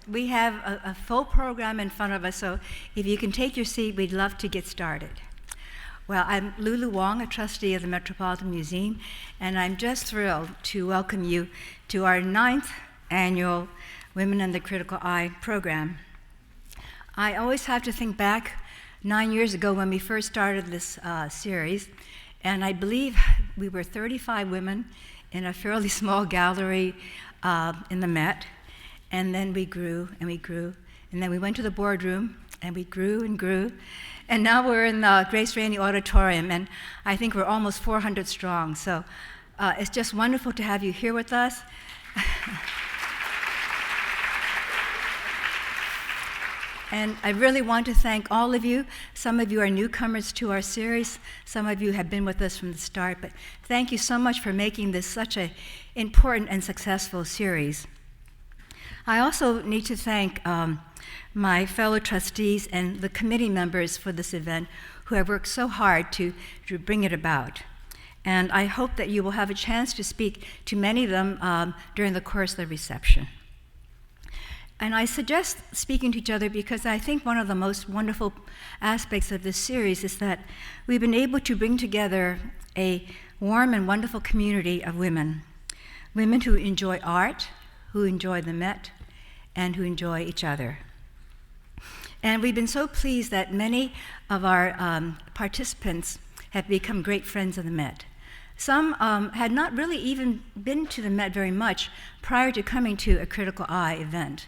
We have a full program in front of us, so if you can take your seat, we'd love to get started. Well, I'm Lulu Wong, a trustee of the Metropolitan Museum, and I'm just thrilled to welcome you to our 9th annual Women in the Critical Eye program. I always have to think back 9 years ago when we first started this series, and I believe we were 35 women in a fairly small gallery in the Met. And then we grew and we grew, and then we went to the boardroom and we grew and grew, and now we're in the Grace Rainey Auditorium, and I think we're almost 400 strong. So it's just wonderful to have you here with us. And I really want to thank all of you. Some of you are newcomers to our series. Some of you have been with us from the start, but thank you so much for making this such an important and successful series. I also need to thank my fellow trustees and the committee members for this event who have worked so hard to bring it about. And I hope that you will have a chance to speak to many of them during the course of the reception. And I suggest speaking to each other because I think one of the most wonderful aspects of this series is that we've been able to bring together a warm and wonderful community of women who enjoy art, who enjoy the Met, and who enjoy each other. And we've been so pleased that many of our participants have become great friends of the Met. Some had not really even been to the Met very much prior to coming to a Critical Eye event.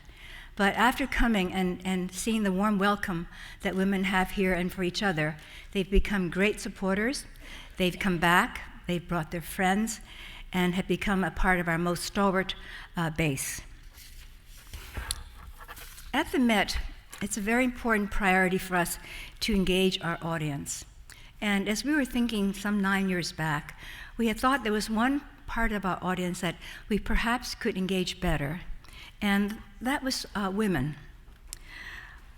But after coming and seeing the warm welcome that women have here and for each other, they've become great supporters. They've come back, they've brought their friends, and have become a part of our most stalwart base. At the Met, it's a very important priority for us to engage our audience. And as we were thinking some 9 years back, we had thought there was one part of our audience that we perhaps could engage better, and that was women.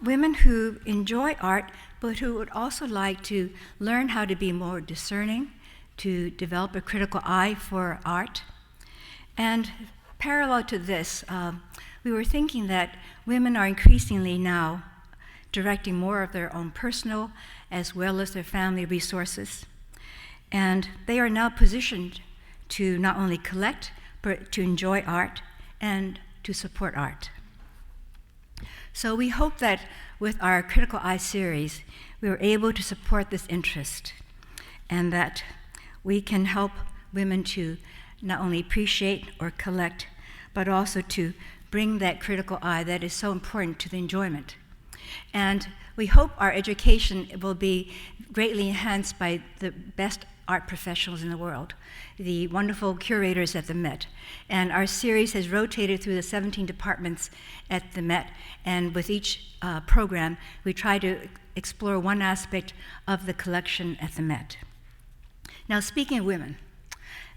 Women who enjoy art, but who would also like to learn how to be more discerning, to develop a critical eye for art. And parallel to this, we were thinking that women are increasingly now directing more of their own personal as well as their family resources. And they are now positioned to not only collect, but to enjoy art and to support art. So we hope that with our Critical Eye series, we were able to support this interest and that we can help women to not only appreciate or collect, but also to bring that critical eye that is so important to the enjoyment. And we hope our education will be greatly enhanced by the best art professionals in the world, the wonderful curators at the Met. And our series has rotated through the 17 departments at the Met, and with each program, we try to explore one aspect of the collection at the Met. Now, speaking of women,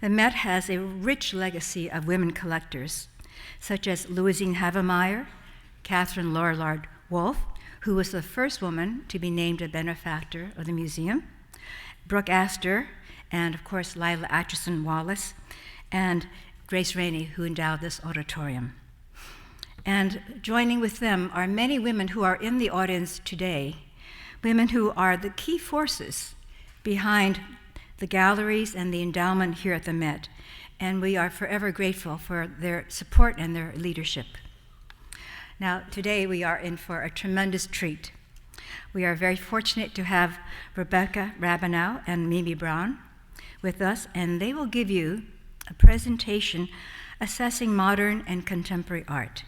the Met has a rich legacy of women collectors, such as Louisine Havemeyer, Catherine Lorillard Wolfe, who was the first woman to be named a benefactor of the museum, Brooke Astor, and of course Lila Atchison Wallace, and Grace Rainey, who endowed this auditorium. And joining with them are many women who are in the audience today, women who are the key forces behind the galleries and the endowment here at the Met, and we are forever grateful for their support and their leadership. Now, today we are in for a tremendous treat. We are very fortunate to have Rebecca Rabinow and Mimi Braun with us, and they will give you a presentation assessing modern and contemporary art.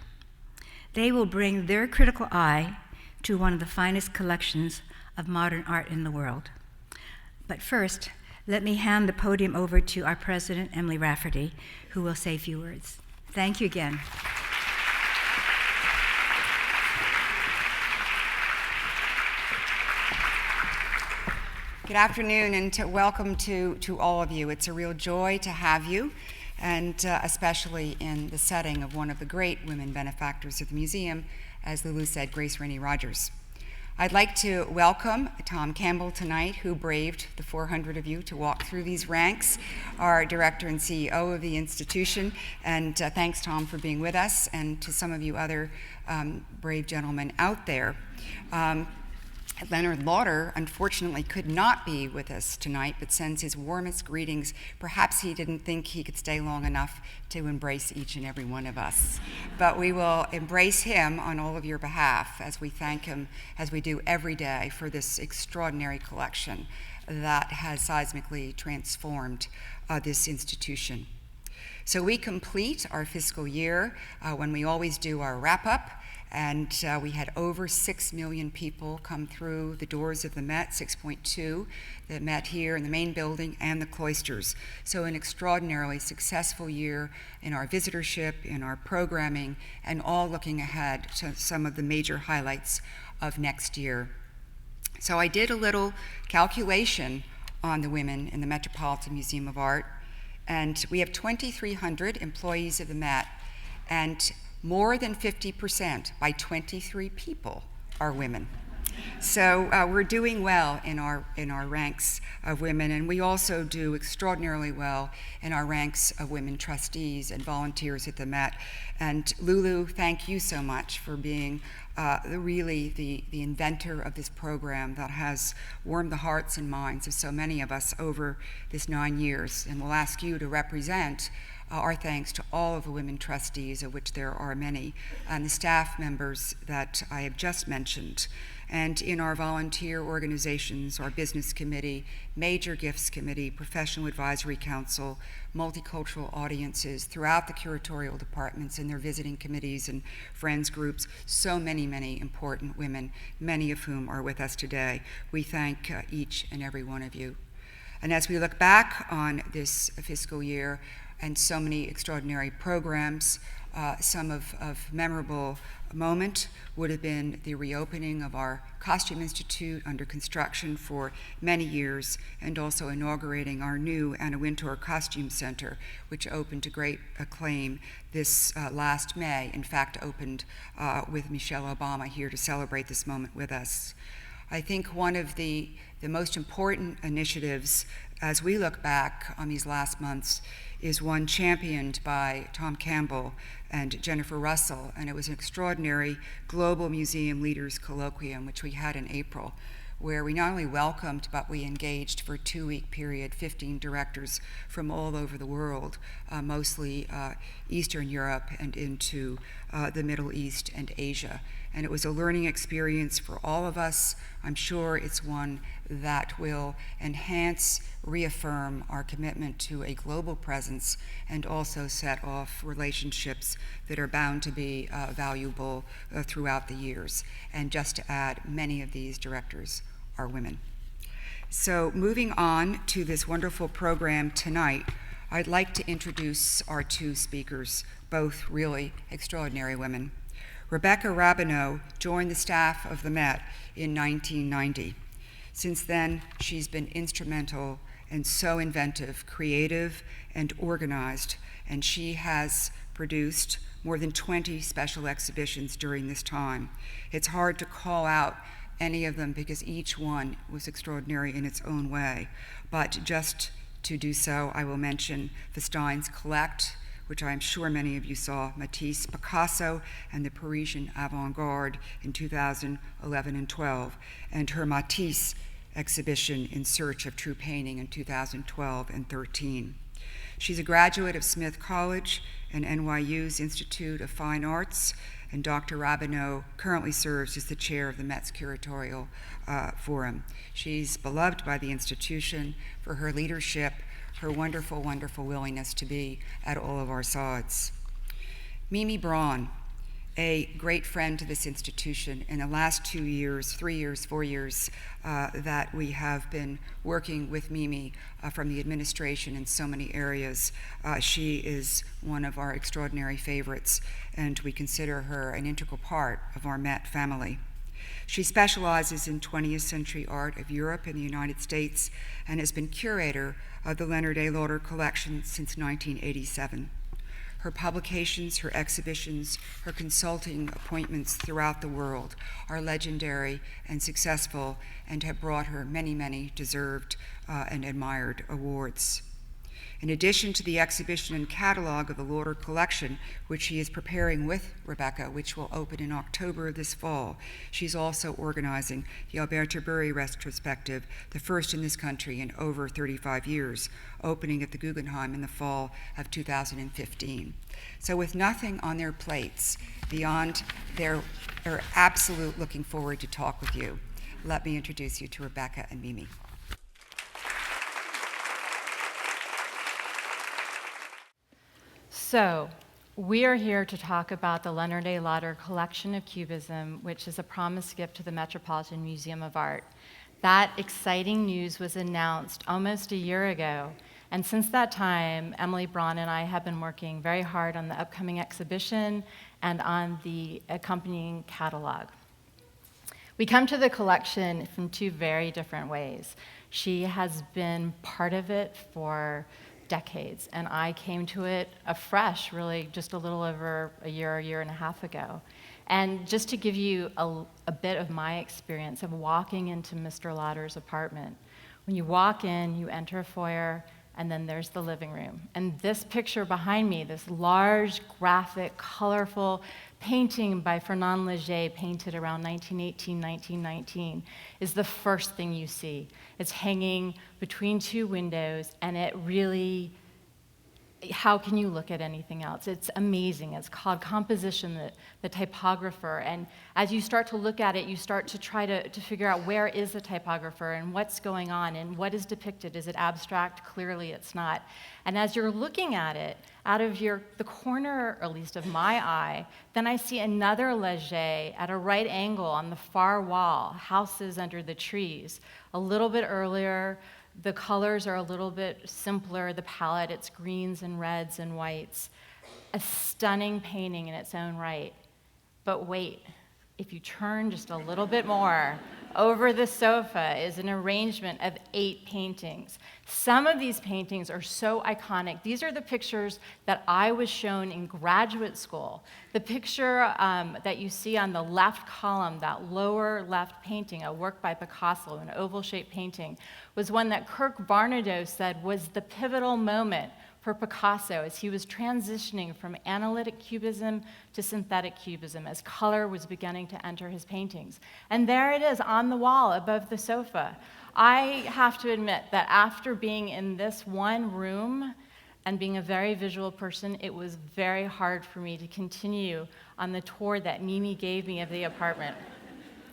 They will bring their critical eye to one of the finest collections of modern art in the world. But first, let me hand the podium over to our president, Emily Rafferty, who will say a few words. Thank you again. Good afternoon, and welcome to all of you. It's a real joy to have you, and especially in the setting of one of the great women benefactors of the museum, as Lulu said, Grace Rainey Rogers. I'd like to welcome Tom Campbell tonight, who braved the 400 of you to walk through these ranks, our director and CEO of the institution. And thanks, Tom, for being with us, and to some of you other brave gentlemen out there. Leonard Lauder, unfortunately, could not be with us tonight, but sends his warmest greetings. Perhaps he didn't think he could stay long enough to embrace each and every one of us. But we will embrace him on all of your behalf as we thank him, as we do every day, for this extraordinary collection that has seismically transformed this institution. So we complete our fiscal year when we always do our wrap-up. And we had over 6 million people come through the doors of the Met, 6.2, that met here in the main building and the cloisters. So an extraordinarily successful year in our visitorship, in our programming, and all looking ahead to some of the major highlights of next year. So I did a little calculation on the women in the Metropolitan Museum of Art, and we have 2,300 employees of the Met, and more than 50%, by 23 people, are women. So we're doing well in our ranks of women, and we also do extraordinarily well in our ranks of women trustees and volunteers at the Met. And Lulu, thank you so much for being really the inventor of this program that has warmed the hearts and minds of so many of us over this 9 years. And we'll ask you to represent our thanks to all of the women trustees, of which there are many, and the staff members that I have just mentioned. And in our volunteer organizations, our business committee, major gifts committee, professional advisory council, multicultural audiences, throughout the curatorial departments and their visiting committees and friends groups, so many, many important women, many of whom are with us today. We thank each and every one of you. And as we look back on this fiscal year, and so many extraordinary programs, some of memorable moment would have been the reopening of our Costume Institute, under construction for many years, and also inaugurating our new Anna Wintour Costume Center, which opened to great acclaim this last May. In fact, opened with Michelle Obama here to celebrate this moment with us. I think one of the most important initiatives as we look back on these last months is one championed by Tom Campbell and Jennifer Russell, and it was an extraordinary Global Museum Leaders Colloquium, which we had in April, where we not only welcomed, but we engaged for a 2-week period 15 directors from all over the world, mostly Eastern Europe and into the Middle East and Asia. And it was a learning experience for all of us. I'm sure it's one that will enhance, reaffirm our commitment to a global presence, and also set off relationships that are bound to be valuable throughout the years. And just to add, many of these directors are women. So moving on to this wonderful program tonight, I'd like to introduce our 2 speakers, both really extraordinary women. Rebecca Rabinow joined the staff of the Met in 1990. Since then, she's been instrumental and so inventive, creative, and organized, and she has produced more than 20 special exhibitions during this time. It's hard to call out any of them because each one was extraordinary in its own way, but just to do so, I will mention Festein's Collect, which I am sure many of you saw, Matisse, Picasso, and the Parisian avant-garde in 2011 and 12, and her Matisse exhibition In Search of True Painting in 2012 and 13. She's a graduate of Smith College and NYU's Institute of Fine Arts, and Dr. Rabinow currently serves as the chair of the Met's Curatorial Forum. She's beloved by the institution for her leadership, her wonderful, wonderful willingness to be at all of our sides. Mimi Braun, a great friend to this institution. In the last 2 years, 3 years, 4 years that we have been working with Mimi from the administration in so many areas, she is one of our extraordinary favorites, and we consider her an integral part of our Met family. She specializes in 20th century art of Europe and the United States and has been curator of the Leonard Lauder Collection since 1987. Her publications, her exhibitions, her consulting appointments throughout the world are legendary and successful and have brought her many, many deserved and admired awards. In addition to the exhibition and catalog of the Lauder Collection, which she is preparing with Rebecca, which will open in October of this fall, she's also organizing the Alberto Burri retrospective, the first in this country in over 35 years, opening at the Guggenheim in the fall of 2015. So with nothing on their plates beyond their absolute looking forward to talk with you, let me introduce you to Rebecca and Mimi. So, we are here to talk about the Leonard Lauder Collection of Cubism, which is a promised gift to the Metropolitan Museum of Art. That exciting news was announced almost a year ago, and since that time, Emily Braun and I have been working very hard on the upcoming exhibition and on the accompanying catalog. We come to the collection from two very different ways. She has been part of it for decades, and I came to it afresh, really, just a little over a year and a half ago. And just to give you a bit of my experience of walking into Mr. Lauder's apartment, when you walk in, you enter a foyer, and then there's the living room. And this picture behind me, this large, graphic, colorful painting by Fernand Léger, painted around 1918, 1919, is the first thing you see. It's hanging between two windows, and it really, how can you look at anything else? It's amazing. It's called Composition, the typographer. And as you start to look at it, you start to try to figure out where is the typographer and what's going on and what is depicted. Is it abstract? Clearly it's not. And as you're looking at it, out of the corner, or at least of my eye, then I see another Léger at a right angle on the far wall, Houses Under the Trees. A little bit earlier, the colors are a little bit simpler, the palette, it's greens and reds and whites. A stunning painting in its own right. But wait, if you turn just a little bit more, over the sofa is an arrangement of 8 paintings. Some of these paintings are so iconic. These are the pictures that I was shown in graduate school. The picture that you see on the left column, that lower left painting, a work by Picasso, an oval-shaped painting, was one that Varnish said was the pivotal moment for Picasso as he was transitioning from analytic cubism to synthetic cubism as color was beginning to enter his paintings. And there it is on the wall above the sofa. I have to admit that after being in this one room and being a very visual person, it was very hard for me to continue on the tour that Mimi gave me of the apartment.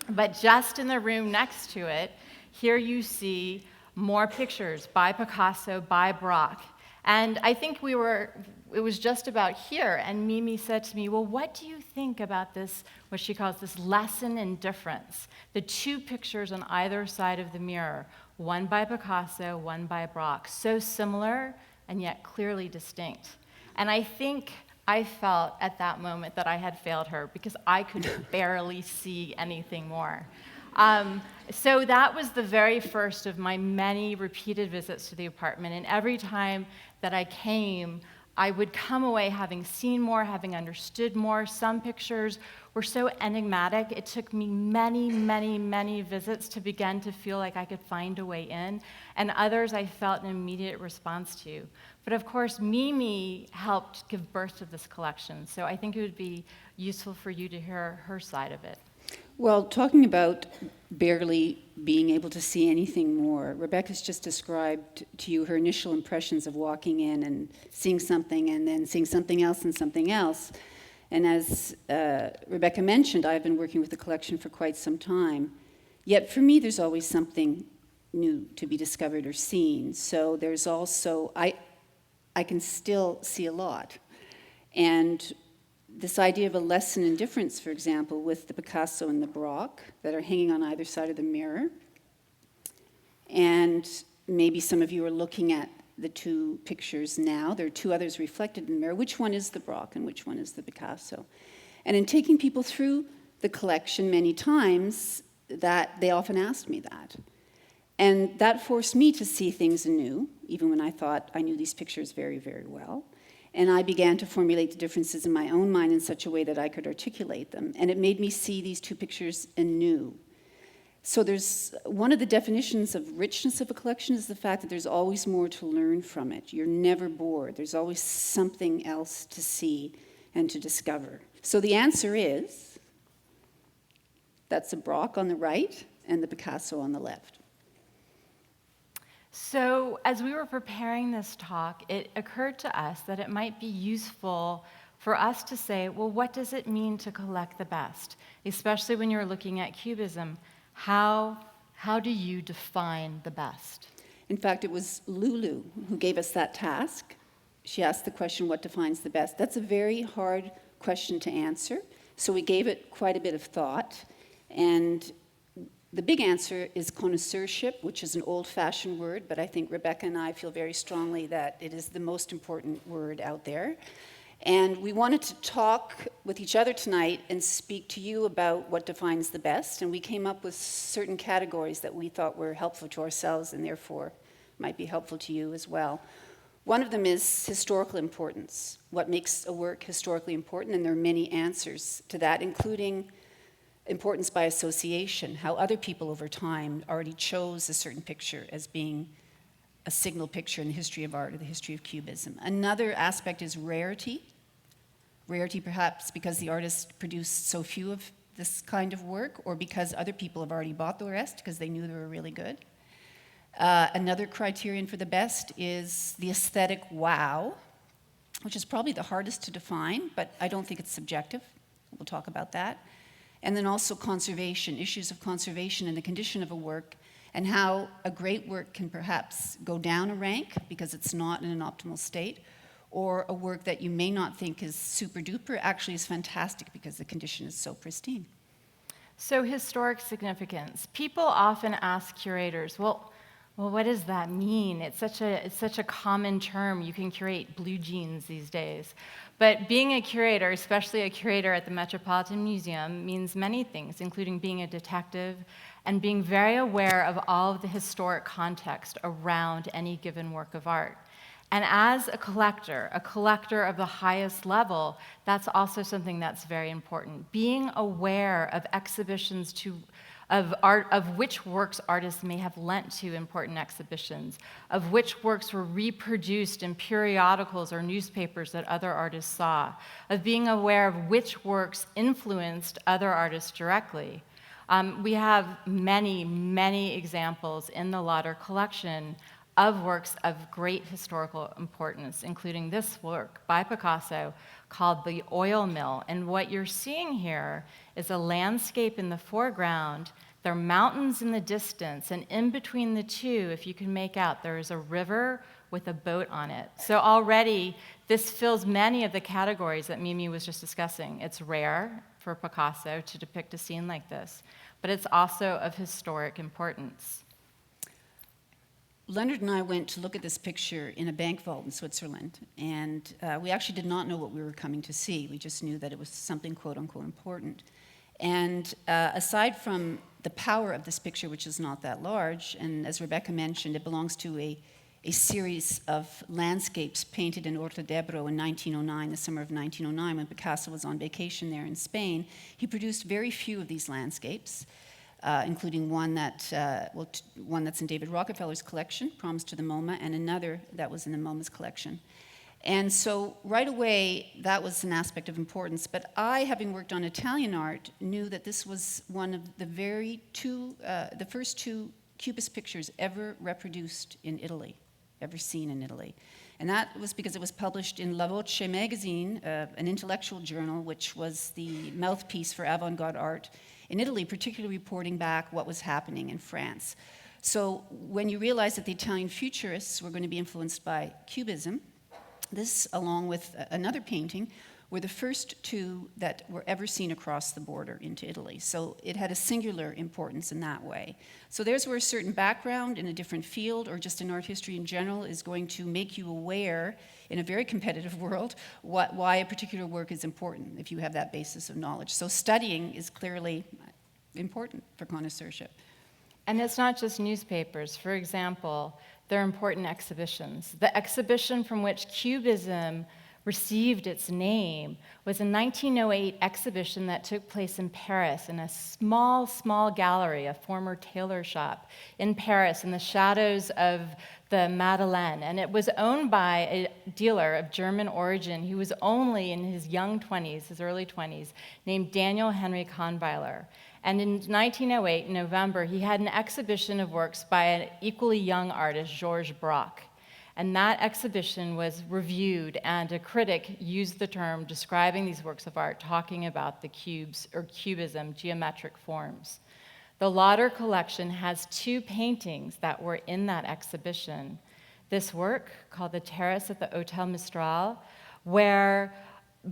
But just in the room next to it, here you see more pictures by Picasso, by Brock. And I think it was just about here, and Mimi said to me, well, what do you think about this, what she calls this lesson in difference? The 2 pictures on either side of the mirror, one by Picasso, one by Brock, so similar and yet clearly distinct. And I think I felt at that moment that I had failed her because I could barely see anything more. So that was the very first of my many repeated visits to the apartment, and every time that I came, I would come away having seen more, having understood more. Some pictures were so enigmatic, it took me many visits to begin to feel like I could find a way in, and others I felt an immediate response to. But of course, Mimi helped give birth to this collection, so I think it would be useful for you to hear her side of it. Well, talking about barely being able to see anything more, Rebecca's just described to you her initial impressions of walking in and seeing something and then seeing something else and something else. And as Rebecca mentioned, I've been working with the collection for quite some time. Yet for me, there's always something new to be discovered or seen. So there's also, I can still see a lot. And this idea of a lesson in difference, for example, with the Picasso and the Brock that are hanging on either side of the mirror. And maybe some of you are looking at the 2 pictures now. There are 2 others reflected in the mirror. Which one is the Brock and which one is the Picasso? And in taking people through the collection many times, that they often asked me that. And that forced me to see things anew, even when I thought I knew these pictures very, very well. And I began to formulate the differences in my own mind in such a way that I could articulate them. And it made me see these two pictures anew. So there's one of the definitions of richness of a collection is the fact that there's always more to learn from it. You're never bored. There's always something else to see and to discover. So the answer is, that's the Braque on the right and the Picasso on the left. So as we were preparing this talk, it occurred to us that it might be useful for us to say, well, what does it mean to collect the best? Especially when you're looking at Cubism, how do you define the best? In fact, it was Lulu who gave us that task. She asked the question, what defines the best? That's a very hard question to answer, so we gave it quite a bit of thought. And the big answer is connoisseurship, which is an old-fashioned word, but I think Rebecca and I feel very strongly that it is the most important word out there. And we wanted to talk with each other tonight and speak to you about what defines the best, and we came up with certain categories that we thought were helpful to ourselves and therefore might be helpful to you as well. One of them is historical importance. What makes a work historically important? And there are many answers to that, including importance by association, how other people over time already chose a certain picture as being a signal picture in the history of art or the history of Cubism. Another aspect is rarity. Rarity perhaps because the artist produced so few of this kind of work, or because other people have already bought the rest because they knew they were really good. Another criterion for the best is the aesthetic wow, which is probably the hardest to define, but I don't think it's subjective. We'll talk about that. And then also conservation, issues of conservation and the condition of a work, and how a great work can perhaps go down a rank because it's not in an optimal state, or a work that you may not think is super duper actually is fantastic because the condition is so pristine. So historic significance. People often ask curators, well, what does that mean? It's such a common term. You can curate blue jeans these days. But being a curator, especially a curator at the Metropolitan Museum, means many things, including being a detective and being very aware of all of the historic context around any given work of art. And as a collector of the highest level, that's also something that's very important. Being aware of exhibitions of art, of which works artists may have lent to important exhibitions, of which works were reproduced in periodicals or newspapers that other artists saw, of being aware of which works influenced other artists directly. We have many, many examples in the Lauder collection of works of great historical importance, including this work by Picasso called The Oil Mill. And what you're seeing here is a landscape in the foreground. There are mountains in the distance, and in between the two, if you can make out, there is a river with a boat on it. So already, this fills many of the categories that Mimi was just discussing. It's rare for Picasso to depict a scene like this, but it's also of historic importance. Leonard and I went to look at this picture in a bank vault in Switzerland, and we actually did not know what we were coming to see. We just knew that it was something quote-unquote important. And aside from the power of this picture, which is not that large, and as Rebecca mentioned, it belongs to a series of landscapes painted in Horta d'Ebro in 1909, the summer of 1909, when Picasso was on vacation there in Spain. He produced very few of these landscapes, including one that's in David Rockefeller's collection, Promise to the MoMA, and another that was in the MoMA's collection. And so right away, that was an aspect of importance. But I, having worked on Italian art, knew that this was one of the first two Cubist pictures ever reproduced in Italy, ever seen in Italy. And that was because it was published in La Voce magazine, an intellectual journal, which was the mouthpiece for avant-garde art in Italy, particularly reporting back what was happening in France. So when you realize that the Italian futurists were going to be influenced by Cubism, this, along with another painting, were the first two that were ever seen across the border into Italy. So it had a singular importance in that way. So there's where a certain background in a different field, or just in art history in general, is going to make you aware, in a very competitive world, why a particular work is important, if you have that basis of knowledge. So studying is clearly important for connoisseurship. And it's not just newspapers. For example, there are important exhibitions. The exhibition from which Cubism received its name was a 1908 exhibition that took place in Paris in a small gallery, a former tailor shop in Paris in the shadows of the Madeleine. And it was owned by a dealer of German origin who was only in his young 20s, his early 20s, named Daniel Henry Kahnweiler. And in 1908, in November, he had an exhibition of works by an equally young artist, Georges Braque. And that exhibition was reviewed, and a critic used the term describing these works of art, talking about the cubes, or cubism, geometric forms. The Lauder collection has 2 paintings that were in that exhibition. This work, called The Terrace at the Hotel Mistral, where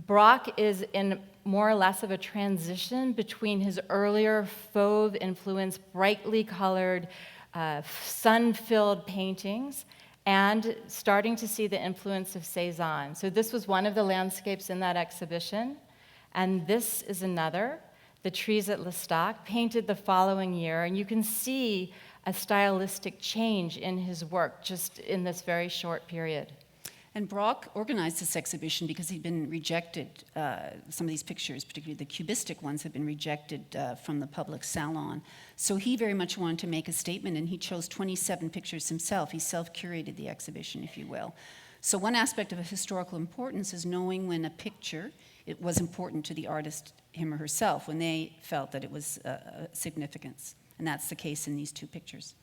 Braque is in more or less of a transition between his earlier fauve-influenced, brightly colored, sun-filled paintings and starting to see the influence of Cézanne. So this was one of the landscapes in that exhibition, and this is another, The Trees at L'Estaque, painted the following year, and you can see a stylistic change in his work just in this very short period. And Braque organized this exhibition because he'd been rejected. Some of these pictures, particularly the cubistic ones, have been rejected from the public salon. So he very much wanted to make a statement, and he chose 27 pictures himself. He self-curated the exhibition, if you will. So one aspect of a historical importance is knowing when a picture, it was important to the artist, him or herself, when they felt that it was significance. And that's the case in these 2 pictures.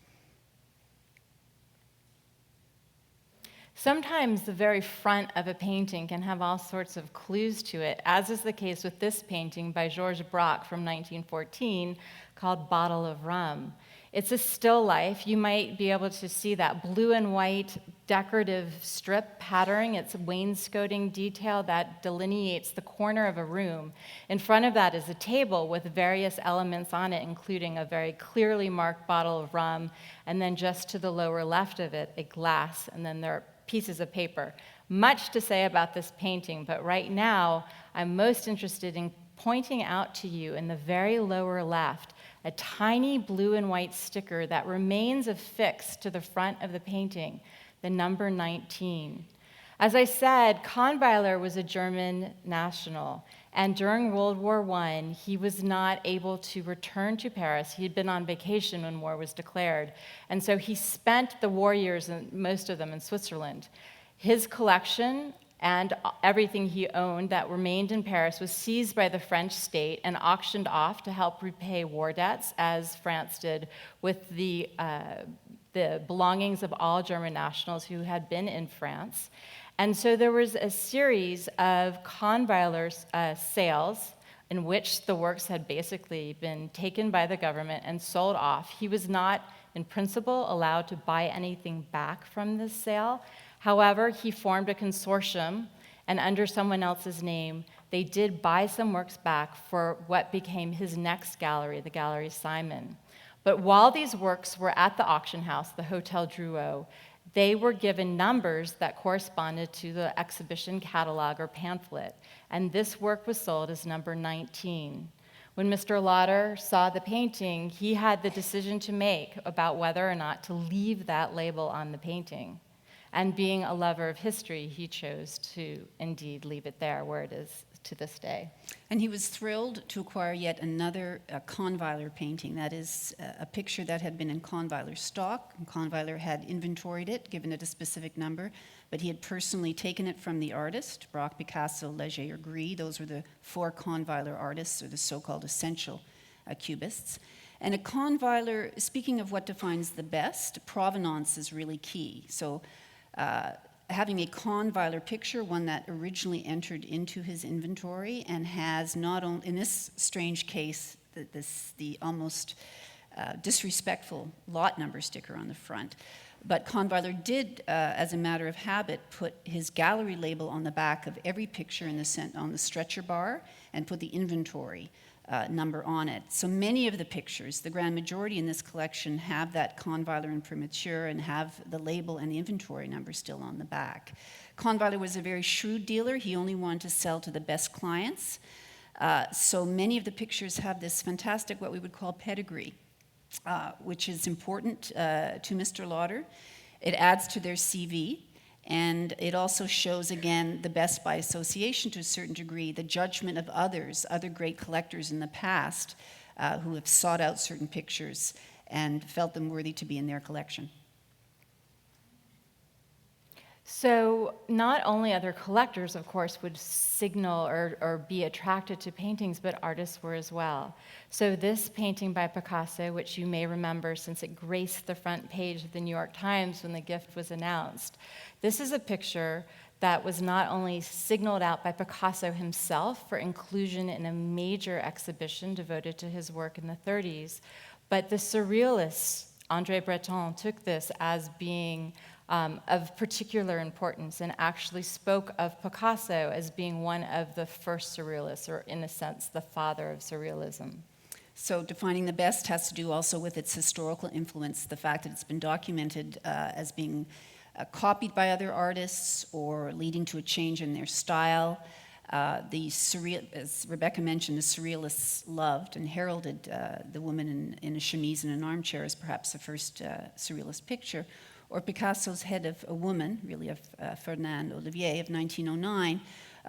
Sometimes the very front of a painting can have all sorts of clues to it, as is the case with this painting by Georges Braque from 1914 called Bottle of Rum. It's a still life. You might be able to see that blue and white decorative strip patterning. It's a wainscoting detail that delineates the corner of a room. In front of that is a table with various elements on it, including a very clearly marked bottle of rum, and then just to the lower left of it, a glass, and then there are pieces of paper. Much to say about this painting, but right now I'm most interested in pointing out to you in the very lower left a tiny blue and white sticker that remains affixed to the front of the painting, the number 19. As I said, Kahnweiler was a German national, and during World War I, he was not able to return to Paris. He had been on vacation when war was declared, and so he spent the war years, most of them, in Switzerland. His collection and everything he owned that remained in Paris was seized by the French state and auctioned off to help repay war debts, as France did with the belongings of all German nationals who had been in France. And so there was a series of Kahnweiler's sales in which the works had basically been taken by the government and sold off. He was not, in principle, allowed to buy anything back from this sale. However, he formed a consortium, and under someone else's name, they did buy some works back for what became his next gallery, the Gallery Simon. But while these works were at the auction house, the Hotel Drouot, they were given numbers that corresponded to the exhibition catalog or pamphlet, and this work was sold as number 19. When Mr. Lauder saw the painting, he had the decision to make about whether or not to leave that label on the painting. And being a lover of history, he chose to indeed leave it there where it is to this day. And he was thrilled to acquire yet another Kahnweiler painting. That is a picture that had been in Kahnweiler's stock. And Kahnweiler had inventoried it, given it a specific number, but he had personally taken it from the artist, Braque, Picasso, Leger, or Gree. Those were the 4 Kahnweiler artists, or the so-called essential cubists. And a Kahnweiler, speaking of what defines the best, provenance is really key. So having a Kahnweiler picture, one that originally entered into his inventory and has not only, in this strange case, the almost disrespectful lot number sticker on the front, but Kahnweiler did, as a matter of habit, put his gallery label on the back of every picture on the stretcher bar and put the inventory number on it. So many of the pictures, the grand majority in this collection, have that Kahnweiler imprimatur and have the label and the inventory number still on the back. Kahnweiler was a very shrewd dealer. He only wanted to sell to the best clients. So many of the pictures have this fantastic, what we would call pedigree, which is important to Mr. Lauder. It adds to their CV. And it also shows, again, the best by association to a certain degree, the judgment of others, other great collectors in the past who have sought out certain pictures and felt them worthy to be in their collection. So not only other collectors, of course, would signal or be attracted to paintings, but artists were as well. So this painting by Picasso, which you may remember since it graced the front page of the New York Times when the gift was announced, this is a picture that was not only signaled out by Picasso himself for inclusion in a major exhibition devoted to his work in the 30s, but the surrealists, André Breton, took this as being of particular importance and actually spoke of Picasso as being one of the first surrealists, or in a sense, the father of surrealism. So defining the best has to do also with its historical influence, the fact that it's been documented as being copied by other artists or leading to a change in their style. As Rebecca mentioned, the surrealists loved and heralded the woman in a chemise and an armchair as perhaps the first surrealist picture, or Picasso's head of a woman, really of Ferdinand Olivier of 1909.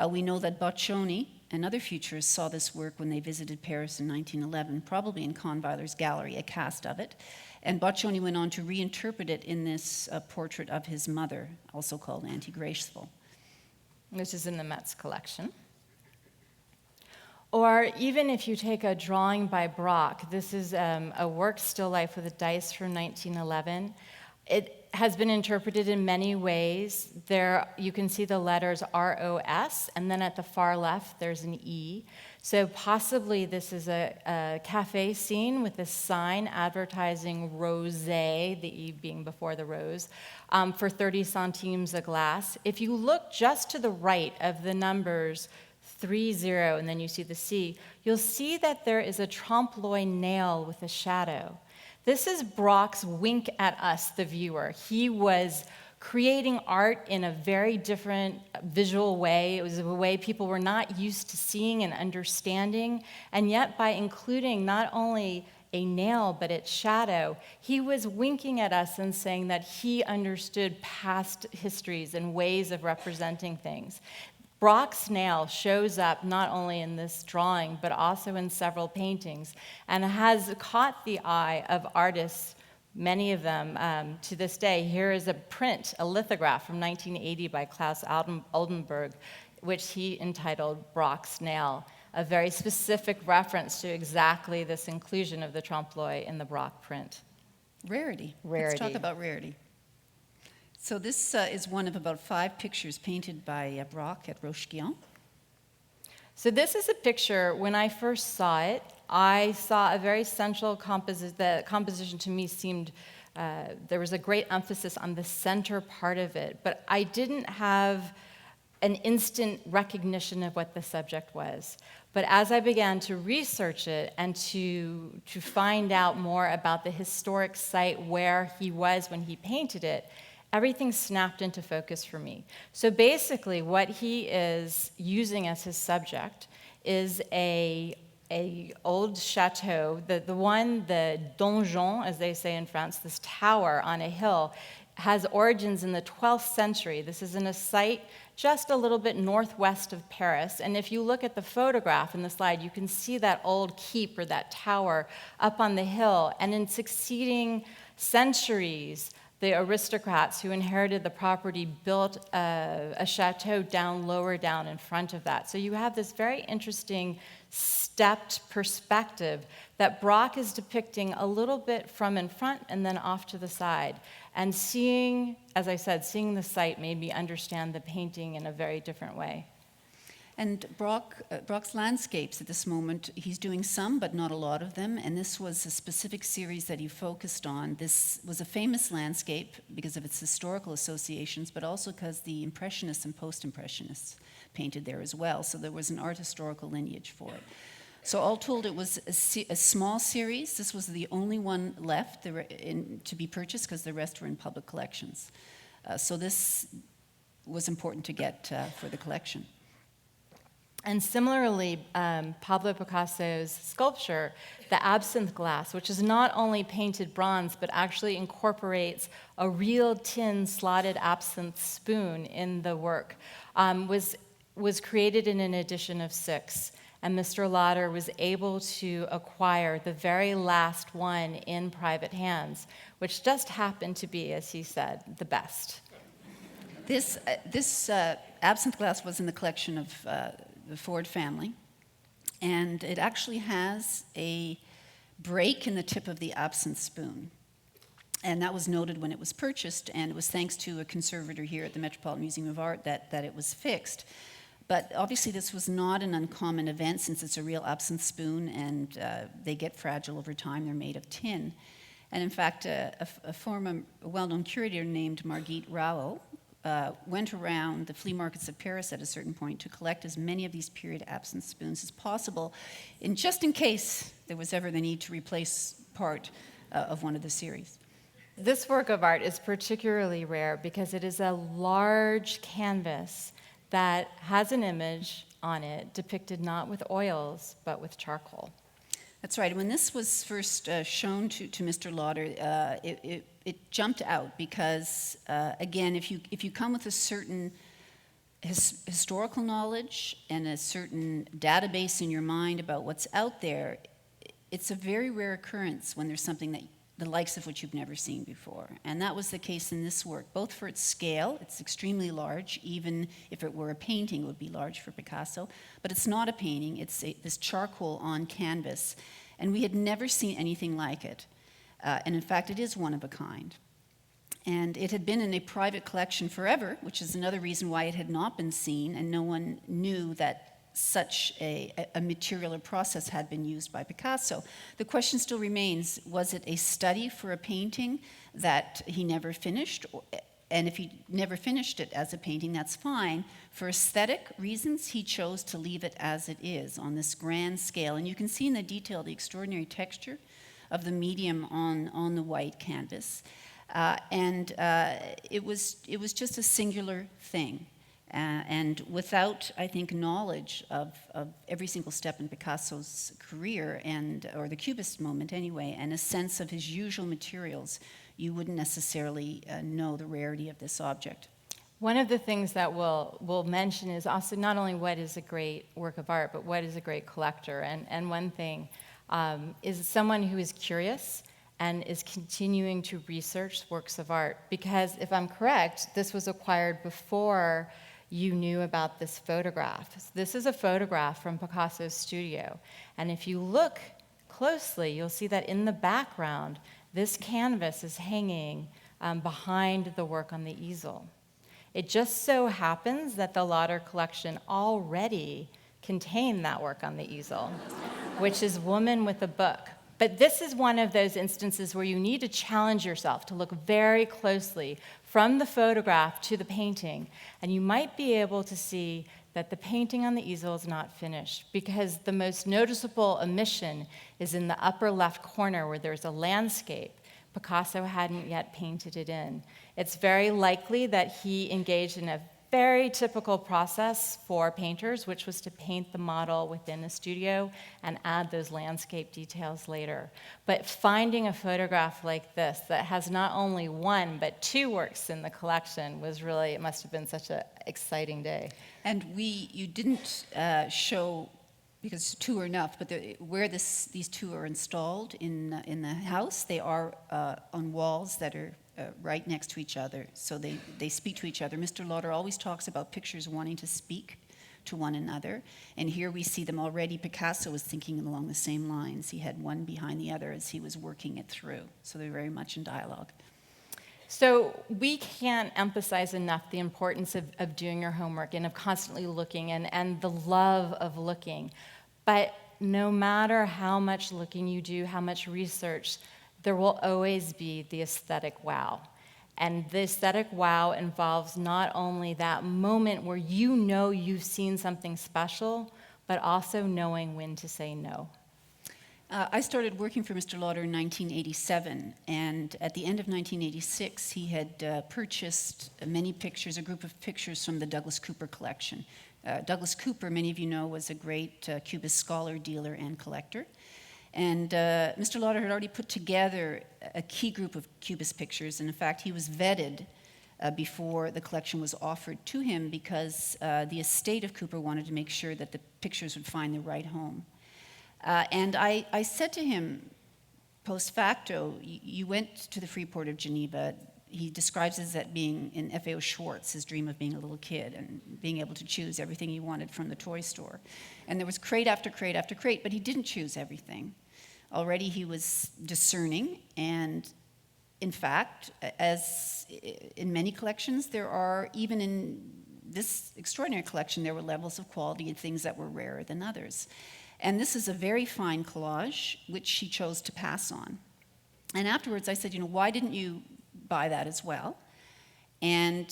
We know that Boccioni and other futurists saw this work when they visited Paris in 1911, probably in Kahnweiler's gallery, a cast of it. And Boccioni went on to reinterpret it in this portrait of his mother, also called Anti-Graceful. Which is in the Met's collection. Or even if you take a drawing by Brock, this is a work still life with a dice from 1911. It has been interpreted in many ways. There you can see the letters ROS, and then at the far left there's an E. So possibly this is a cafe scene with this sign advertising rosé, the E being before the rose, for 30 centimes a glass. If you look just to the right of the numbers 30, and then you see the C, you'll see that there is a trompe-l'oeil nail with a shadow. This is Brock's wink at us, the viewer. He was creating art in a very different visual way. It was a way people were not used to seeing and understanding, and yet by including not only a nail but its shadow, he was winking at us and saying that he understood past histories and ways of representing things. Brock's nail shows up not only in this drawing, but also in several paintings, and has caught the eye of artists, many of them to this day. Here is a print, a lithograph from 1980 by Klaus Oldenburg, which he entitled Brock's Nail, a very specific reference to exactly this inclusion of the trompe-l'oeil in the Brock print. Rarity. Rarity. Let's talk about rarity. So this is one of about 5 pictures painted by Brock at Roche-Guyon. So this is a picture, when I first saw it, I saw a very central composition. The composition to me seemed, there was a great emphasis on the center part of it, but I didn't have an instant recognition of what the subject was. But as I began to research it and to find out more about the historic site where he was when he painted it, everything snapped into focus for me. So basically, what he is using as his subject is a old chateau, the donjon, as they say in France, this tower on a hill, has origins in the 12th century. This is in a site just a little bit northwest of Paris. And if you look at the photograph in the slide, you can see that old keep or that tower up on the hill. And in succeeding centuries, the aristocrats who inherited the property built a chateau lower down in front of that. So you have this very interesting stepped perspective that Brock is depicting a little bit from in front and then off to the side. And seeing, as I said, seeing the site made me understand the painting in a very different way. And Brock's landscapes at this moment, he's doing some, but not a lot of them, and this was a specific series that he focused on. This was a famous landscape because of its historical associations, but also because the Impressionists and Post-Impressionists painted there as well, so there was an art historical lineage for it. So all told, it was a small series. This was the only one left to be purchased because the rest were in public collections. So this was important to get for the collection. And similarly, Pablo Picasso's sculpture, the Absinthe Glass, which is not only painted bronze, but actually incorporates a real tin slotted absinthe spoon in the work, was created in an edition of 6. And Mr. Lauder was able to acquire the very last one in private hands, which just happened to be, as he said, the best. This Absinthe Glass was in the collection of the Ford family, and it actually has a break in the tip of the absinthe spoon. And that was noted when it was purchased, and it was thanks to a conservator here at the Metropolitan Museum of Art that it was fixed. But obviously this was not an uncommon event, since it's a real absinthe spoon, and they get fragile over time. They're made of tin. And in fact, a former well-known curator named Margit Rao went around the flea markets of Paris at a certain point to collect as many of these period absinthe spoons as possible, just in case there was ever the need to replace part of one of the series. This work of art is particularly rare because it is a large canvas that has an image on it depicted not with oils, but with charcoal. That's right. When this was first shown to Mr. Lauder, it jumped out because, again, if you come with a certain historical knowledge and a certain database in your mind about what's out there, it's a very rare occurrence when there's something that the likes of which you've never seen before. And that was the case in this work, both for its scale. It's extremely large. Even if it were a painting, it would be large for Picasso. But it's not a painting. It's this charcoal on canvas. And we had never seen anything like it. And in fact, it is one of a kind. And it had been in a private collection forever, which is another reason why it had not been seen, and no one knew that such a material or process had been used by Picasso. The question still remains, was it a study for a painting that he never finished? And if he never finished it as a painting, that's fine. For aesthetic reasons, he chose to leave it as it is on this grand scale. And you can see in the detail the extraordinary texture of the medium on the white canvas. It was just a singular thing. And without, I think, knowledge of every single step in Picasso's career, or the Cubist moment anyway, and a sense of his usual materials, you wouldn't necessarily know the rarity of this object. One of the things that we'll mention is also not only what is a great work of art, but what is a great collector. And one thing is someone who is curious and is continuing to research works of art. Because if I'm correct, this was acquired before you knew about this photograph. This is a photograph from Picasso's studio. And if you look closely, you'll see that in the background, this canvas is hanging behind the work on the easel. It just so happens that the Lauder collection already contained that work on the easel, which is Woman with a Book. But this is one of those instances where you need to challenge yourself to look very closely from the photograph to the painting, and you might be able to see that the painting on the easel is not finished, because the most noticeable omission is in the upper left corner where there's a landscape. Picasso hadn't yet painted it in. It's very likely that he engaged in a very typical process for painters, which was to paint the model within the studio and add those landscape details later. But finding a photograph like this that has not only one, but two works in the collection was really, it must have been such an exciting day. And you didn't show, because two are enough, but where these two are installed in the house, they are on walls that are right next to each other, so they speak to each other. Mr. Lauder always talks about pictures wanting to speak to one another, and here we see them already. Picasso was thinking along the same lines. He had one behind the other as he was working it through, so they're very much in dialogue. So we can't emphasize enough the importance of doing your homework and of constantly looking and the love of looking. But no matter how much looking you do, how much research, there will always be the aesthetic wow. And the aesthetic wow involves not only that moment where you know you've seen something special, but also knowing when to say no. I started working for Mr. Lauder in 1987, and at the end of 1986, he had purchased many pictures, a group of pictures from the Douglas Cooper collection. Douglas Cooper, many of you know, was a great Cubist scholar, dealer, and collector. And Mr. Lauder had already put together a key group of Cubist pictures, and in fact, he was vetted before the collection was offered to him because the estate of Cooper wanted to make sure that the pictures would find the right home. And I said to him, post facto, you went to the free port of Geneva. He describes it as that being in F.A.O. Schwartz, his dream of being a little kid and being able to choose everything he wanted from the toy store. And there was crate after crate after crate, but he didn't choose everything. Already he was discerning, and in fact, as in many collections, there are, even in this extraordinary collection, there were levels of quality and things that were rarer than others. And this is a very fine collage, which he chose to pass on. And afterwards I said, why didn't you buy that as well? And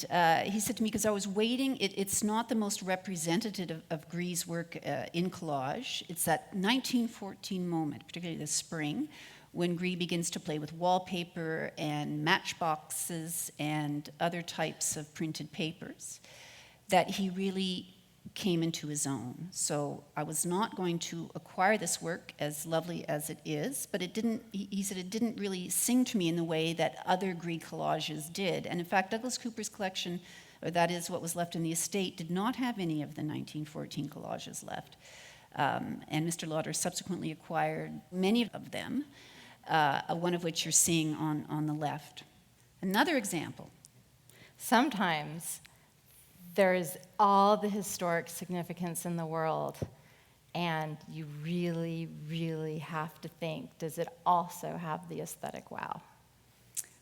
he said to me, because I was waiting, it's not the most representative of Gree's work in collage. It's that 1914 moment, particularly the spring, when Gree begins to play with wallpaper and matchboxes and other types of printed papers, that he really came into his own. So I was not going to acquire this work, as lovely as it is, but he said it didn't really sing to me in the way that other Gree collages did. And in fact, Douglas Cooper's collection, or that is what was left in the estate, did not have any of the 1914 collages left. And Mr. Lauder subsequently acquired many of them, one of which you're seeing on the left. Another example. Sometimes there is all the historic significance in the world, and you really, really have to think, does it also have the aesthetic wow?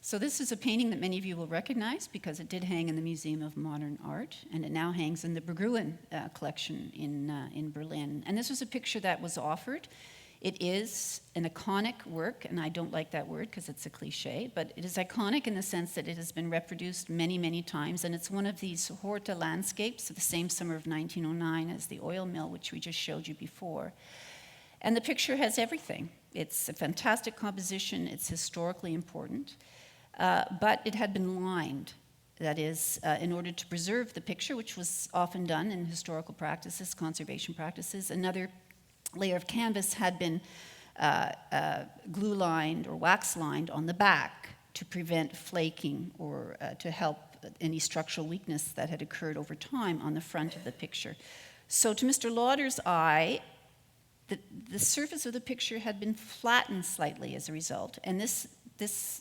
So this is a painting that many of you will recognize because it did hang in the Museum of Modern Art, and it now hangs in the Braun collection in Berlin. And this was a picture that was offered. It is an iconic work, and I don't like that word because it's a cliche, but it is iconic in the sense that it has been reproduced many, many times, and it's one of these Horta landscapes of the same summer of 1909 as the oil mill, which we just showed you before. And the picture has everything. It's a fantastic composition. It's historically important, but it had been lined. That is, in order to preserve the picture, which was often done in historical practices, conservation practices. Another layer of canvas had been glue-lined or wax-lined on the back to prevent flaking or to help any structural weakness that had occurred over time on the front of the picture. So to Mr. Lauder's eye, the surface of the picture had been flattened slightly as a result. And this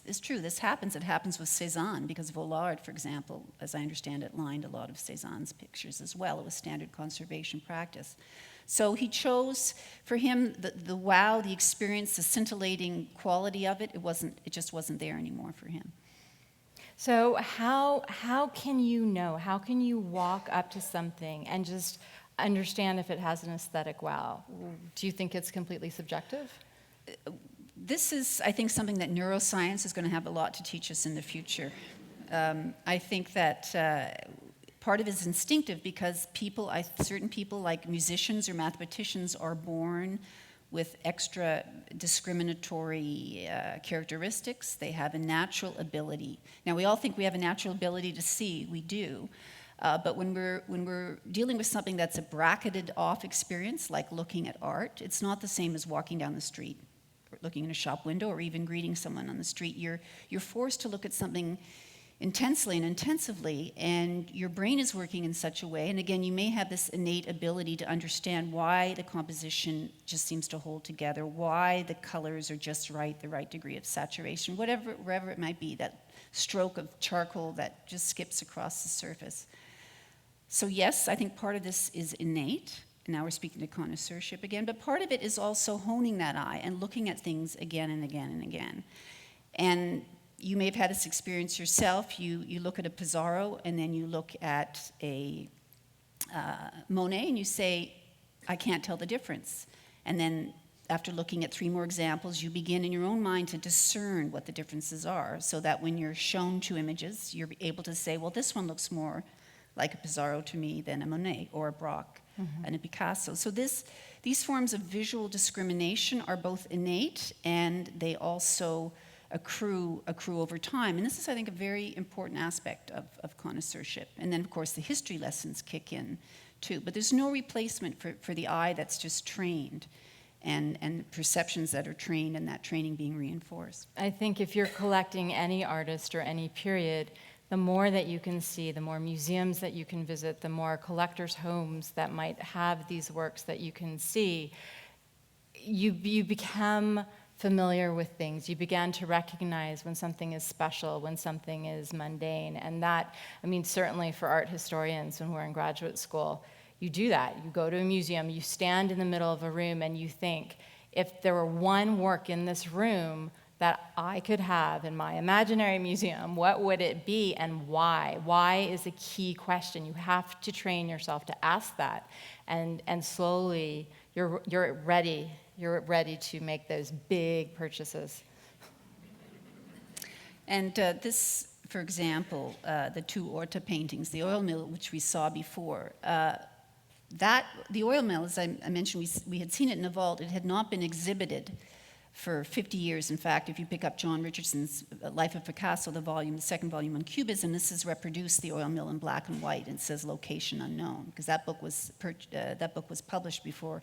is true. This happens. It happens with Cézanne because Vollard, for example, as I understand it, lined a lot of Cézanne's pictures as well. It was standard conservation practice. So he chose, for him, the wow, the experience, the scintillating quality of it, it just wasn't there anymore for him. So how can you know, how can you walk up to something and just understand if it has an aesthetic wow? Do you think it's completely subjective? This is, I think, something that neuroscience is going to have a lot to teach us in the future. I think that part of it is instinctive because certain people like musicians or mathematicians are born with extra discriminatory characteristics. They have a natural ability. Now, we all think we have a natural ability to see. We do. But when we're dealing with something that's a bracketed off experience, like looking at art, it's not the same as walking down the street, or looking in a shop window, or even greeting someone on the street. You're forced to look at something intensely and intensively, and your brain is working in such a way, and again, you may have this innate ability to understand why the composition just seems to hold together, why the colors are just right, the right degree of saturation, wherever it might be, that stroke of charcoal that just skips across the surface. So yes, I think part of this is innate. Now we're speaking to connoisseurship again, but part of it is also honing that eye and looking at things again and again and again. And you may have had this experience yourself. You look at a Pissarro and then you look at a Monet and you say, I can't tell the difference. And then after looking at 3 more examples, you begin in your own mind to discern what the differences are so that when you're shown 2 images, you're able to say, well, this one looks more like a Pissarro to me than a Monet or a Braque and a Picasso. So these forms of visual discrimination are both innate and they also accrue over time. And this is, I think, a very important aspect of connoisseurship. And then, of course, the history lessons kick in too. But there's no replacement for the eye that's just trained and perceptions that are trained and that training being reinforced. I think if you're collecting any artist or any period, the more that you can see, the more museums that you can visit, the more collectors' homes that might have these works that you can see, you become familiar with things. You begin to recognize when something is special, when something is mundane. And that, I mean, certainly for art historians when we're in graduate school, you do that. You go to a museum, you stand in the middle of a room and you think, if there were one work in this room that I could have in my imaginary museum, what would it be and why? Why is a key question. You have to train yourself to ask that, and slowly you're ready to make those big purchases. And this, for example, the two Orta paintings, the oil mill, which we saw before, the oil mill, as I mentioned, we had seen it in a vault. It had not been exhibited for 50 years. In fact, if you pick up John Richardson's Life of Picasso, the second volume on Cubism, this has reproduced the oil mill in black and white, and it says location unknown, because that book was published before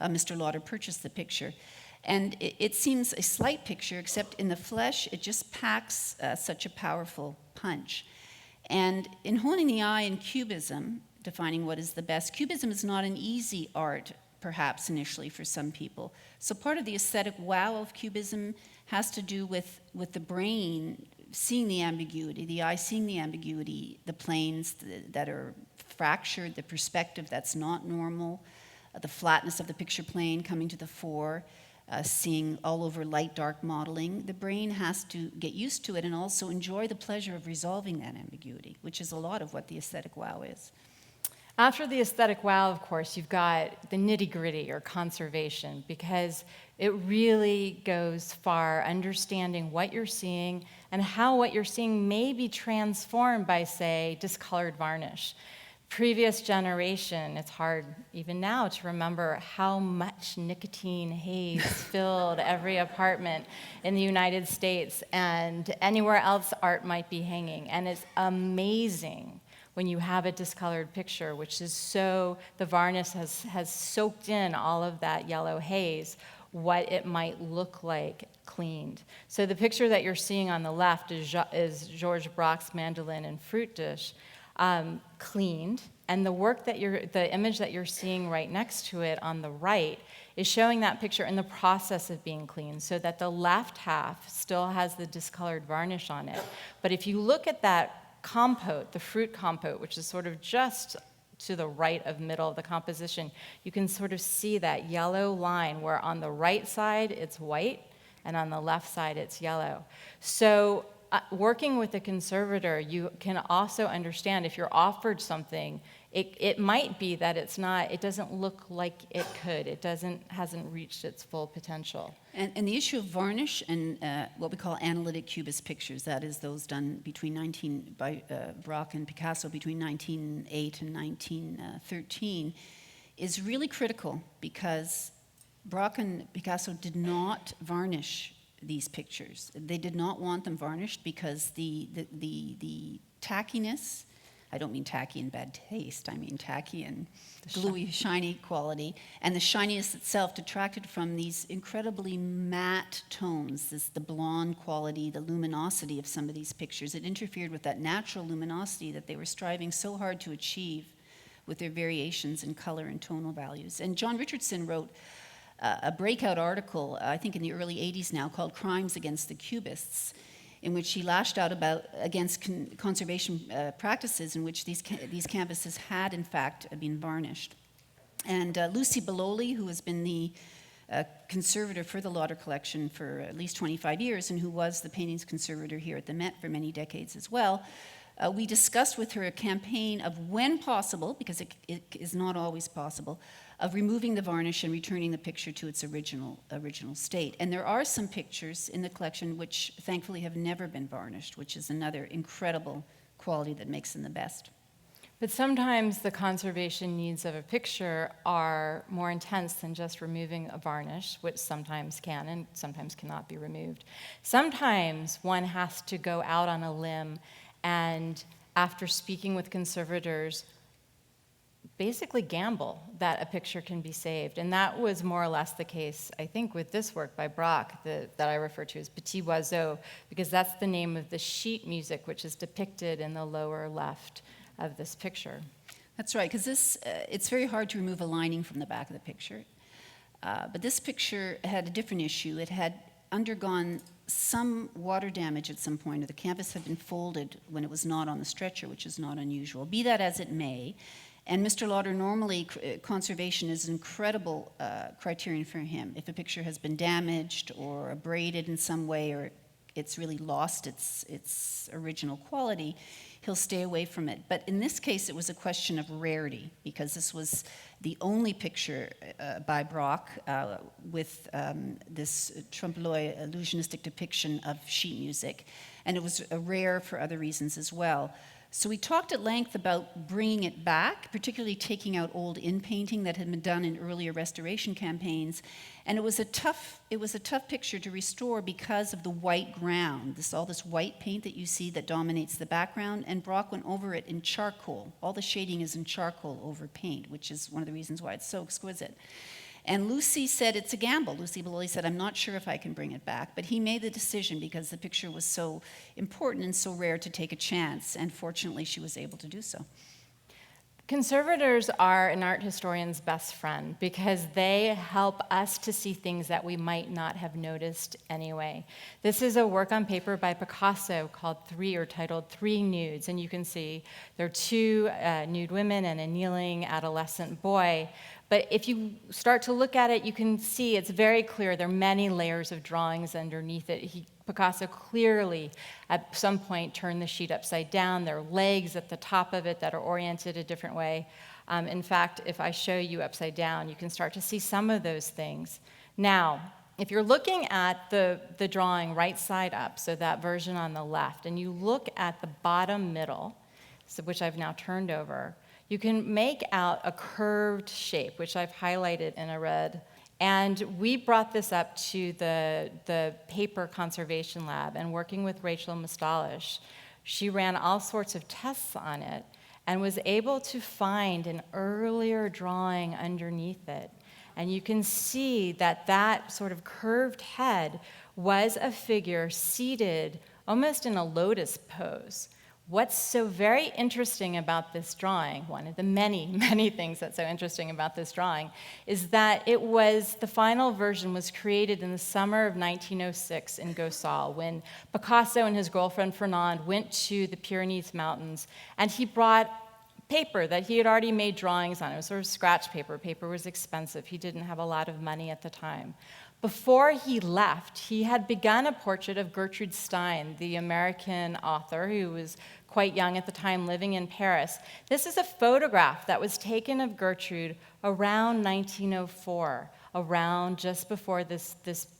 Mr. Lauder purchased the picture. And it seems a slight picture, except in the flesh, it just packs such a powerful punch. And in honing the eye in Cubism, defining what is the best, Cubism is not an easy art, perhaps initially for some people. So part of the aesthetic wow of Cubism has to do with the brain seeing the ambiguity, the eye seeing the ambiguity, the planes that are fractured, the perspective that's not normal, the flatness of the picture plane coming to the fore, seeing all over light-dark modeling. The brain has to get used to it and also enjoy the pleasure of resolving that ambiguity, which is a lot of what the aesthetic wow is. After the aesthetic wow, of course, you've got the nitty-gritty or conservation, because it really goes far understanding what you're seeing and how what you're seeing may be transformed by, say, discolored varnish. Previous generation, it's hard even now to remember how much nicotine haze filled every apartment in the United States and anywhere else art might be hanging. And it's amazing when you have a discolored picture, which is so, the varnish has soaked in all of that yellow haze, what it might look like cleaned. So the picture that you're seeing on the left is Georges Braque's Mandolin and Fruit Dish, cleaned, and the image that you're seeing right next to it on the right is showing that picture in the process of being cleaned, so that the left half still has the discolored varnish on it. But if you look at that compote, the fruit compote, which is sort of just to the right of middle of the composition, you can sort of see that yellow line where on the right side it's white and on the left side it's yellow. So working with a conservator, you can also understand if you're offered something, it might be that it doesn't look like it could. It hasn't reached its full potential. And the issue of varnish and what we call analytic cubist pictures, that is those done by Braque and Picasso between 1908 and 1913, is really critical, because Braque and Picasso did not varnish these pictures. They did not want them varnished because the tackiness, I don't mean tacky in bad taste, I mean tacky and gluey, shiny quality, and the shininess itself detracted from these incredibly matte tones, the blonde quality, the luminosity of some of these pictures. It interfered with that natural luminosity that they were striving so hard to achieve with their variations in color and tonal values. And John Richardson wrote a breakout article, I think in the early 80s now, called Crimes Against the Cubists, in which he lashed out against conservation practices in which these canvases had, in fact, been varnished. And Lucy Belloli, who has been the conservator for the Lauder Collection for at least 25 years and who was the paintings conservator here at the Met for many decades as well, we discussed with her a campaign of, when possible, because it is not always possible, of removing the varnish and returning the picture to its original state. And there are some pictures in the collection which thankfully have never been varnished, which is another incredible quality that makes them the best. But sometimes the conservation needs of a picture are more intense than just removing a varnish, which sometimes can and sometimes cannot be removed. Sometimes one has to go out on a limb and, after speaking with conservators, basically gamble that a picture can be saved. And that was more or less the case, I think, with this work by Braun that I refer to as Petit Wazo, because that's the name of the sheet music which is depicted in the lower left of this picture. That's right, because this, it's very hard to remove a lining from the back of the picture. But this picture had a different issue. It had undergone some water damage at some point, or the canvas had been folded when it was not on the stretcher, which is not unusual. Be that as it may, and Mr. Lauder, normally conservation is an incredible criterion for him. If a picture has been damaged or abraded in some way, or it's really lost its original quality, he'll stay away from it. But in this case, it was a question of rarity, because this was the only picture by Braun with this trompe-l'oeil illusionistic depiction of sheet music, and it was rare for other reasons as well. So we talked at length about bringing it back, particularly taking out old in-painting that had been done in earlier restoration campaigns, and it was a tough picture to restore because of the white ground, all this white paint that you see that dominates the background, and Braun went over it in charcoal. All the shading is in charcoal over paint, which is one of the reasons why it's so exquisite. And Lucy said it's a gamble. Lucy Belloli said, I'm not sure if I can bring it back. But he made the decision because the picture was so important and so rare to take a chance. And fortunately, she was able to do so. Conservators are an art historian's best friend because they help us to see things that we might not have noticed anyway. This is a work on paper by Picasso titled Three Nudes. And you can see there are two nude women and a kneeling adolescent boy. But if you start to look at it, you can see it's very clear. There are many layers of drawings underneath it. Picasso clearly, at some point, turned the sheet upside down. There are legs at the top of it that are oriented a different way. In fact, if I show you upside down, you can start to see some of those things. Now, if you're looking at the drawing right side up, so that version on the left, and you look at the bottom middle, which I've now turned over, you can make out a curved shape, which I've highlighted in a red. And we brought this up to the paper conservation lab, and working with Rachel Mastalish, she ran all sorts of tests on it and was able to find an earlier drawing underneath it. And you can see that sort of curved head was a figure seated almost in a lotus pose. What's so very interesting about this drawing, one of the many, many things that's so interesting about this drawing, is that the final version was created in the summer of 1906 in Gossal, when Picasso and his girlfriend Fernande went to the Pyrenees Mountains, and he brought paper that he had already made drawings on. It was sort of scratch paper. Paper was expensive. He didn't have a lot of money at the time. Before he left, he had begun a portrait of Gertrude Stein, the American author who was quite young at the time, living in Paris. This is a photograph that was taken of Gertrude around 1904, around just before this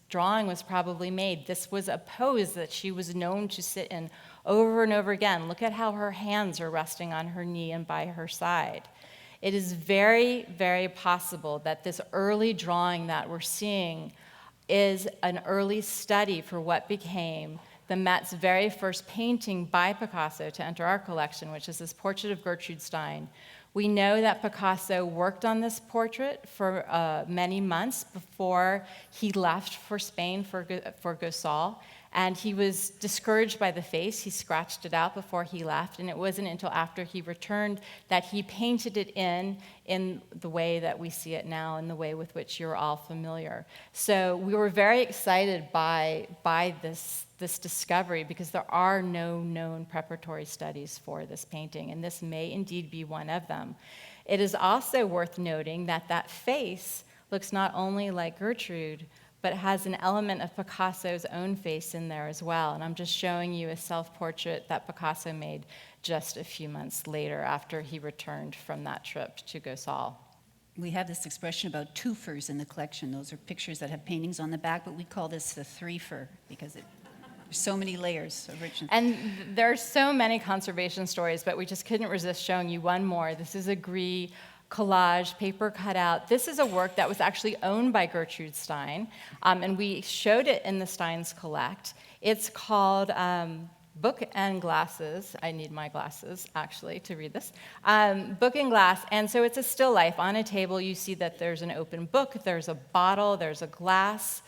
drawing was probably made. This was a pose that she was known to sit in over and over again. Look at how her hands are resting on her knee and by her side. It is very, very possible that this early drawing that we're seeing is an early study for what became the Met's very first painting by Picasso to enter our collection, which is this portrait of Gertrude Stein. We know that Picasso worked on this portrait for many months before he left for Spain for Gossal, and he was discouraged by the face. He scratched it out before he left, and it wasn't until after he returned that he painted it in the way that we see it now, in the way with which you're all familiar. So we were very excited by this discovery, because there are no known preparatory studies for this painting, and this may indeed be one of them. It is also worth noting that that face looks not only like Gertrude, but has an element of Picasso's own face in there as well. And I'm just showing you a self-portrait that Picasso made just a few months later after he returned from that trip to Gossal. We have this expression about twofers in the collection. Those are pictures that have paintings on the back, but we call this the threefer because there's so many layers of richness. And there are so many conservation stories, but we just couldn't resist showing you one more. This is a Gree collage, paper cutout. This is a work that was actually owned by Gertrude Stein, and we showed it in the Steins Collect. It's called book and glasses. I need my glasses, actually, to read this. Book and glass, and so it's a still life. On a table, you see that there's an open book, there's a bottle, there's a glass.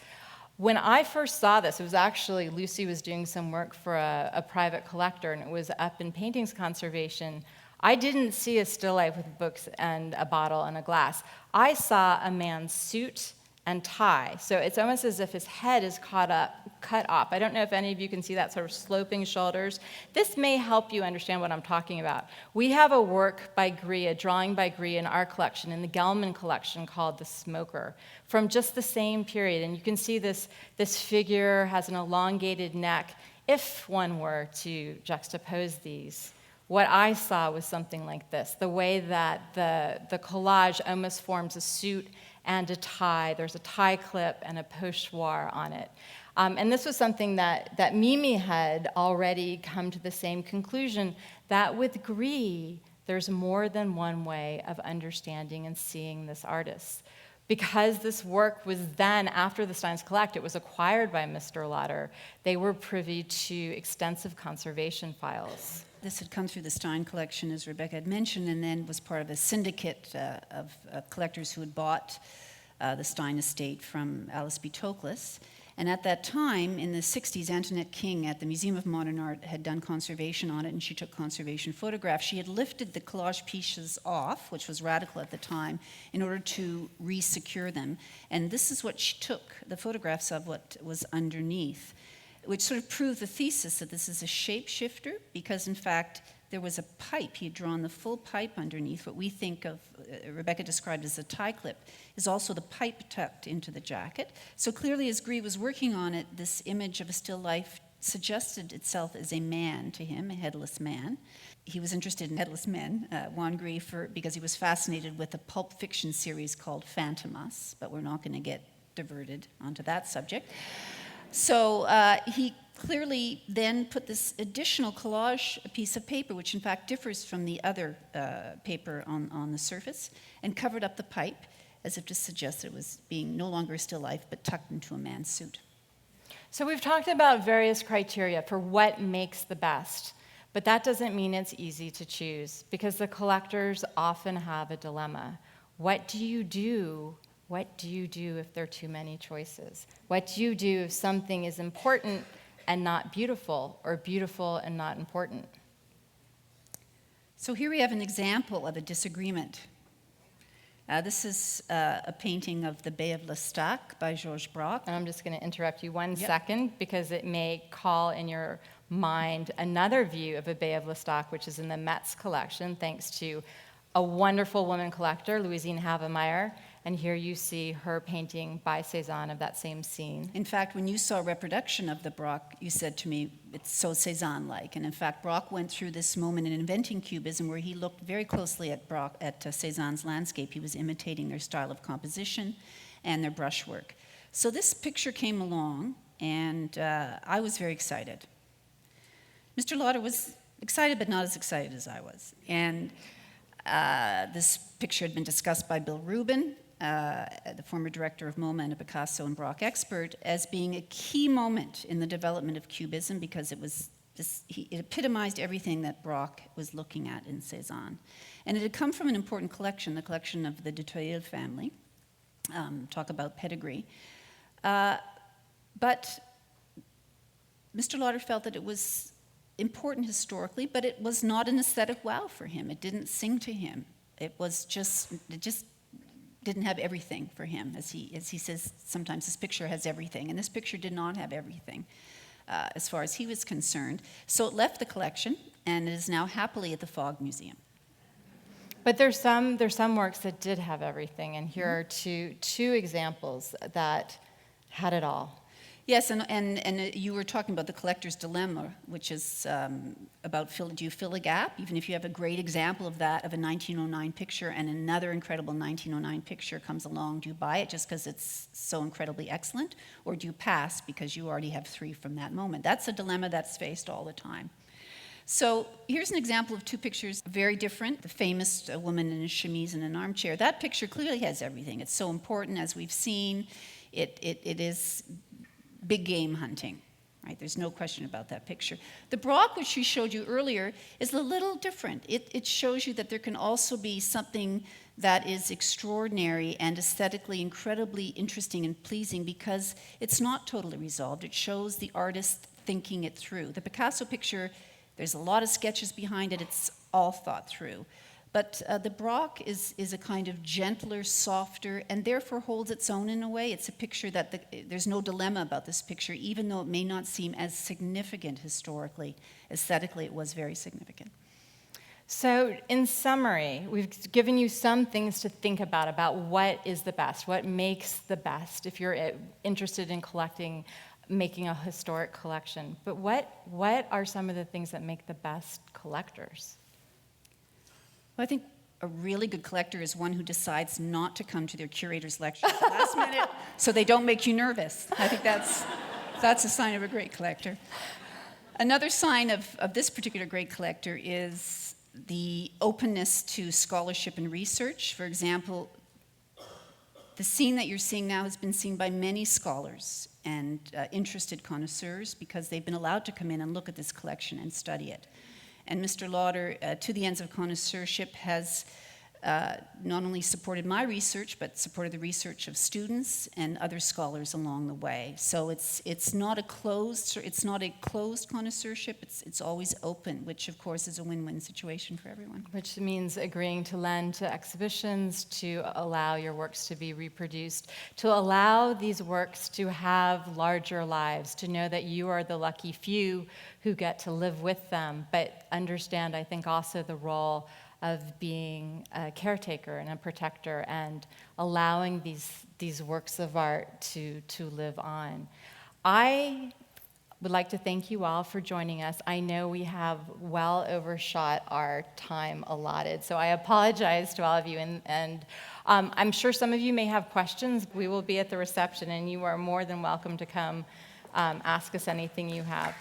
When I first saw this, it was actually, Lucy was doing some work for a private collector, and it was up in paintings conservation. I didn't see a still life with books and a bottle and a glass. I saw a man's suit and tie. So it's almost as if his head is cut off. I don't know if any of you can see that sort of sloping shoulders. This may help you understand what I'm talking about. We have a work by Gree, a drawing by Gree in our collection, in the Gelman collection, called The Smoker, from just the same period. And you can see this figure has an elongated neck. If one were to juxtapose these, what I saw was something like this, the way that the collage almost forms a suit and a tie. There's a tie clip and a pochoir on it. And this was something that Mimi had already come to the same conclusion, that with Gree, there's more than one way of understanding and seeing this artist. Because this work was then, after the Steins collect, it was acquired by Mr. Lauder, they were privy to extensive conservation files. This had come through the Stein collection, as Rebecca had mentioned, and then was part of a syndicate of collectors who had bought the Stein estate from Alice B. Toklas. And at that time, in the 60s, Antoinette King at the Museum of Modern Art had done conservation on it, and she took conservation photographs. She had lifted the collage pieces off, which was radical at the time, in order to re-secure them. And this is what she took, the photographs of what was underneath, which sort of proved the thesis that this is a shapeshifter, because in fact there was a pipe. He had drawn the full pipe underneath. What we think of, Rebecca described as a tie clip, is also the pipe tucked into the jacket. So clearly, as Gree was working on it, this image of a still life suggested itself as a man to him, a headless man. He was interested in headless men, Juan Gree, because he was fascinated with a pulp fiction series called Fantomas, but we're not going to get diverted onto that subject. So he clearly then put this additional collage piece of paper, which in fact differs from the other paper on the surface, and covered up the pipe as if to suggest that it was being no longer a still life, but tucked into a man's suit. So we've talked about various criteria for what makes the best, but that doesn't mean it's easy to choose, because the collectors often have a dilemma. What do you do? What do you do if there are too many choices? What do you do if something is important and not beautiful, or beautiful and not important? So here we have an example of a disagreement. This is a painting of the Bay of L'Estaque by Georges Braque. And I'm just going to interrupt you one second, because it may call in your mind another view of a Bay of L'Estaque, which is in the Metz collection, thanks to a wonderful woman collector, Louisine Havemeyer. And here you see her painting by Cézanne of that same scene. In fact, when you saw a reproduction of the Braque, you said to me, it's so Cézanne-like. And in fact, Braque went through this moment in inventing Cubism where he looked very closely at Cézanne's landscape. He was imitating their style of composition and their brushwork. So this picture came along, and I was very excited. Mr. Lauder was excited, but not as excited as I was. And this picture had been discussed by Bill Rubin, the former director of MoMA and a Picasso and Braque expert, as being a key moment in the development of Cubism, because it epitomized everything that Braque was looking at in Cézanne. And it had come from an important collection, the collection of the de Toil family. Talk about pedigree. But Mr. Lauder felt that it was important historically, but it was not an aesthetic wow for him. It didn't sing to him. It just didn't have everything for him. As he says, sometimes this picture has everything, and this picture did not have everything as far as he was concerned. So it left the collection, and it is now happily at the Fogg Museum. But there's some works that did have everything, and here are two examples that had it all. Yes, and you were talking about the collector's dilemma, which is about do you fill a gap, even if you have a great example of that, of a 1909 picture, and another incredible 1909 picture comes along. Do you buy it just because it's so incredibly excellent, or do you pass because you already have three from that moment? That's a dilemma that's faced all the time. So here's an example of two pictures, very different. The famous woman in a chemise and an armchair. That picture clearly has everything. It's so important, as we've seen. It is big game hunting. right? There's no question about that picture. The Brock, which we showed you earlier, is a little different. It shows you that there can also be something that is extraordinary and aesthetically incredibly interesting and pleasing because it's not totally resolved. It shows the artist thinking it through. The Picasso picture, there's a lot of sketches behind it. It's all thought through. But the Brock is a kind of gentler, softer, and therefore holds its own in a way. It's a picture that there's no dilemma about this picture, even though it may not seem as significant historically. Aesthetically, it was very significant. So, in summary, we've given you some things to think about what is the best, what makes the best, if you're interested in making a historic collection. But what are some of the things that make the best collectors? Well, I think a really good collector is one who decides not to come to their curator's lecture at the last minute so they don't make you nervous. I think that's a sign of a great collector. Another sign of this particular great collector is the openness to scholarship and research. For example, the scene that you're seeing now has been seen by many scholars and interested connoisseurs because they've been allowed to come in and look at this collection and study it. And Mr. Lauder, to the ends of connoisseurship, has not only supported my research, but supported the research of students and other scholars along the way. So it's not a closed connoisseurship. It's always open, which of course is a win-win situation for everyone. Which means agreeing to lend to exhibitions, to allow your works to be reproduced, to allow these works to have larger lives, to know that you are the lucky few who get to live with them, but understand, I think, also the role of being a caretaker and a protector and allowing these works of art to live on. I would like to thank you all for joining us. I know we have well overshot our time allotted, so I apologize to all of you, and I'm sure some of you may have questions. We will be at the reception, and you are more than welcome to come ask us anything you have.